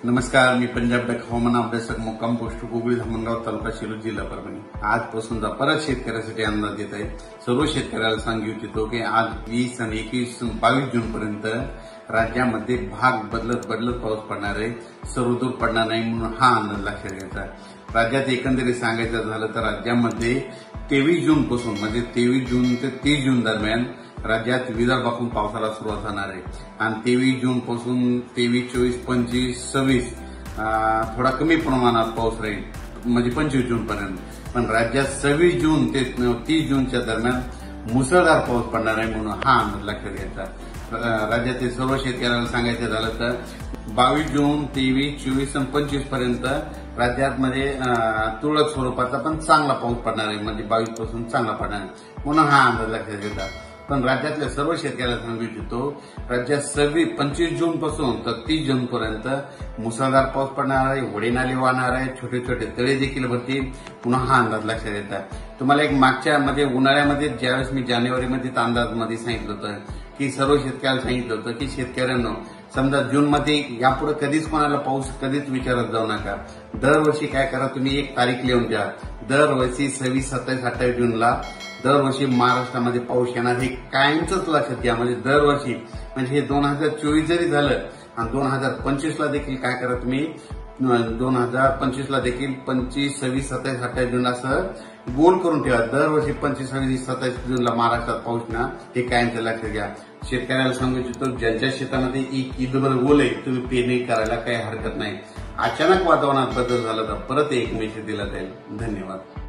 नमस्कार, मी पंजाब डक हवामान अभ्यासक मुक्काम पोस्ट हुगळी धामणगाव तालुका शिरूर जिल्हा परभणी. आजपासूनचा परत शेतकऱ्यासाठी अंदाज येत आहे. सर्व शेतकऱ्याला सांगू इच्छितो की आज 20 आणि 22 जून पर्यंत राज्यामध्ये भाग बदलत पाऊस पडणार आहे. सर्वदूर पडणार नाही म्हणून हा अंदाज लक्षात घ्यायचा. राज्यात एकंदरीत सांगायचं झालं तर राज्यामध्ये 23 जून पासून म्हणजे 23 जून ते 30 जून दरम्यान राज्यात विदर्भातून पावसाला सुरुवात होणार आहे आणि 23 जून पासून 23, 24, 25, 26 थोडा कमी प्रमाणात पाऊस राहील म्हणजे 25 जून पर्यंत. पण राज्यात 26 जून ते 30 जूनच्या दरम्यान मुसळधार पाऊस पडणार आहे म्हणून हा अंदाज लक्षात घ्यायचा. राज्यातील सर्व शेतकऱ्यांना सांगायचं झालं तर 22 जून, 23, 24 आणि 25 पर्यंत राज्यात म्हणजे तुरळक स्वरूपाचा पण चांगला पाऊस पडणार आहे म्हणजे 22 पासून चांगला पडणार आहे म्हणून हा अंदाज लक्षात घेतात. पण राज्यातल्या सर्व शेतकऱ्याला सांगू इच्छितो राज्यात 25 जून पासून तर 30 जून पर्यंत मुसळधार पाऊस पडणार आहे, वडे नाले वाहणार आहे, छोटे छोटे तळे देखील भरतील पुन्हा हा अंदाज लक्षात येतात. तुम्हाला एक मागच्या म्हणजे उन्हाळ्यामध्ये ज्यावेळेस मी जानेवारीमध्ये अंदाजमध्ये सांगितलं होतं की सर्व शेतकऱ्याला सांगितलं होतं की शेतकऱ्यांना समजा जूनमध्ये यापुढे कधीच कोणाला पाऊस कधीच विचारत जाऊ नका. दरवर्षी काय करा, तुम्ही एक तारीख लिहून द्या. दरवर्षी 26, 27, 28 जूनला दरवर्षी महाराष्ट्रामध्ये पाऊस येणार हे कायमच लक्षात घ्या. म्हणजे दरवर्षी म्हणजे हे 2024 जरी झालं आणि 2025 ला देखील काय करा तुम्ही 2025 ला देखील 25, 26, 27, 28 जून असं गोल करून ठेवा. दरवर्षी 25, 26, 27 जूनला महाराष्ट्रात पाऊस ना हे कायमचं लक्षात घ्या. शेतकऱ्याला सांगू इच्छितो ज्यांच्या शेतामध्ये ईदभर ओल आहे तुम्ही पेरणी करायला काही हरकत नाही. अचानक वातावरणात बदल झाला तर परत एक मेसेज दिला जाईल. धन्यवाद.